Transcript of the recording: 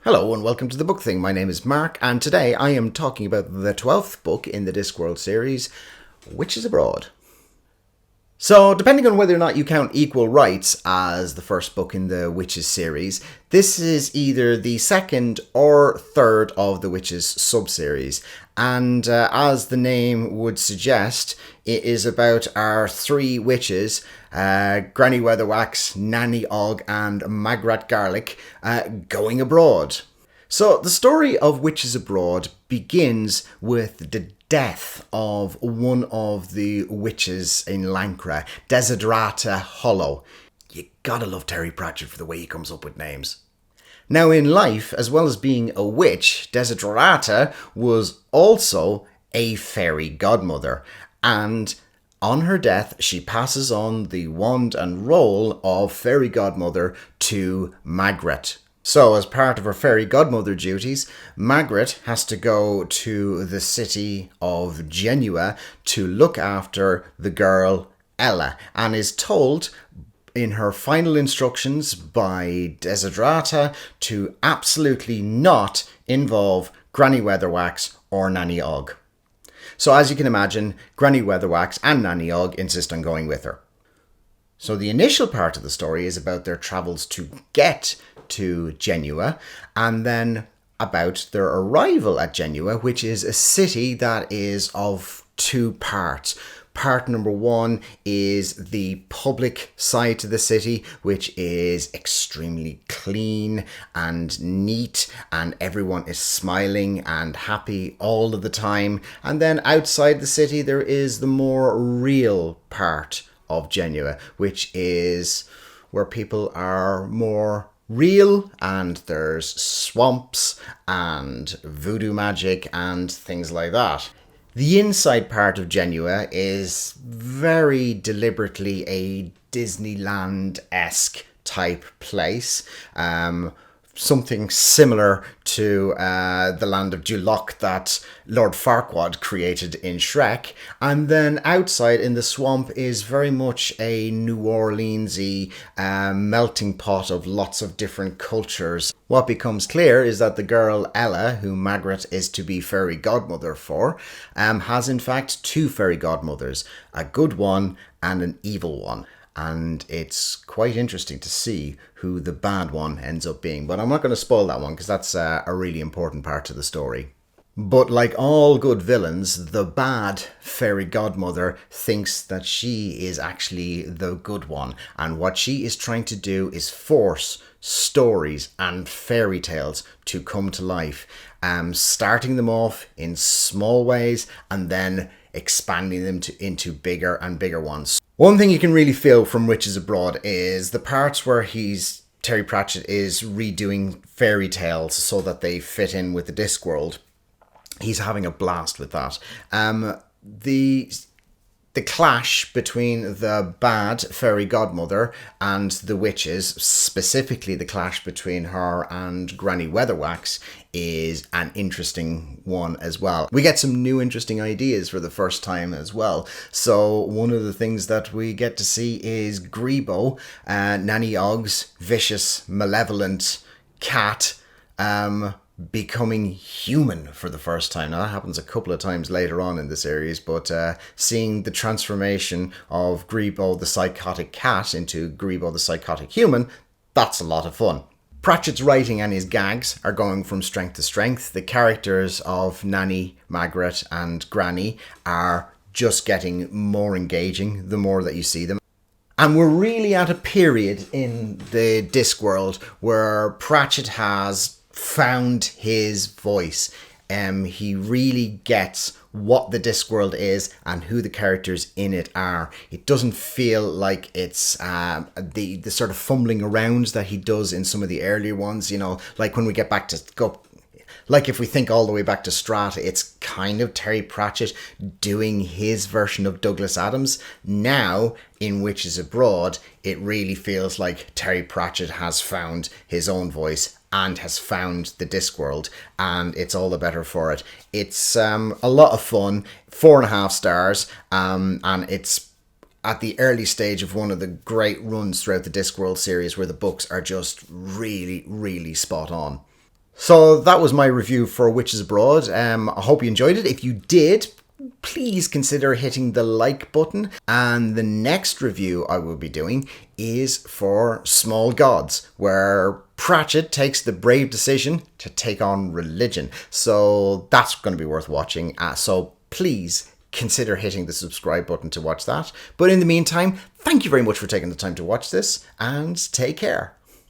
Hello and welcome to the Book Thing. My name is Mark and today I am talking about the 12th book in the Discworld series, Witches Abroad. So, depending on whether or not you count Equal Rights as the first book in the Witches series, this is either the second or third of the Witches sub-series. And as the name would suggest, it is about our three witches, Granny Weatherwax, Nanny Og, and Magrat Garlic, going abroad. So the story of Witches Abroad begins with the death of one of the witches in Lancre, Desiderata Hollow. You gotta love Terry Pratchett for the way he comes up with names. Now in life, as well as being a witch, Desiderata was also a fairy godmother, and on her death she passes on the wand and role of fairy godmother to Magrat. So, as part of her fairy godmother duties, Magrat has to go to the city of Genua to look after the girl Ella, and is told in her final instructions by Desiderata to absolutely not involve Granny Weatherwax or Nanny Og. So, as you can imagine, Granny Weatherwax and Nanny Og insist on going with her. So the initial part of the story is about their travels to get to Genua, and then about their arrival at Genua, which is a city that is of two parts. Part number one is the public side to the city, which is extremely clean and neat, and everyone is smiling and happy all of the time. And then outside the city, there is the more real part of Genua, which is where people are more real, and there's swamps and voodoo magic and things like that. The inside part of Genua is very deliberately a Disneyland-esque type place. Something similar to the land of Duloc that Lord Farquaad created in Shrek. And then outside in the swamp is very much a New Orleans-y melting pot of lots of different cultures. What becomes clear is that the girl Ella, who Magrat is to be fairy godmother for, has in fact two fairy godmothers, a good one and an evil one. And it's quite interesting to see who the bad one ends up being. But I'm not going to spoil that one because that's a really important part to the story. But like all good villains, the bad fairy godmother thinks that she is actually the good one. And what she is trying to do is force stories and fairy tales to come to life. Starting them off in small ways and then expanding them into bigger and bigger ones. One thing you can really feel from Witches Abroad is the parts where Terry Pratchett is redoing fairy tales so that they fit in with the Discworld. He's having a blast with that. The clash between the bad fairy godmother and the witches, specifically the clash between her and Granny Weatherwax, is an interesting one as well. We get some new interesting ideas for the first time as well. So one of the things that we get to see is Grebo, Nanny Og's vicious, malevolent cat, becoming human for the first time. Now that happens a couple of times later on in the series, but seeing the transformation of Grebo the psychotic cat into Grebo the psychotic human, that's a lot of fun. Pratchett's writing and his gags are going from strength to strength. The characters of Nanny, Magrat and Granny are just getting more engaging the more that you see them. And we're really at a period in the Discworld where Pratchett has found his voice. He really gets what the Discworld is and who the characters in it are. It doesn't feel like it's the sort of fumbling around that he does in some of the earlier ones, you know, like when we get back to like if we think all the way back to Strata, it's kind of Terry Pratchett doing his version of Douglas Adams. Now, in Witches Abroad, it really feels like Terry Pratchett has found his own voice and has found the Discworld, and it's all the better for it. It's a lot of fun, 4.5 stars, and it's at the early stage of one of the great runs throughout the Discworld series where the books are just really, really spot on. So that was my review for Witches Abroad. I hope you enjoyed it. If you did, please consider hitting the like button. And the next review I will be doing is for Small Gods, where Pratchett takes the brave decision to take on religion. So that's going to be worth watching. So please consider hitting the subscribe button to watch that. But in the meantime, thank you very much for taking the time to watch this, and take care.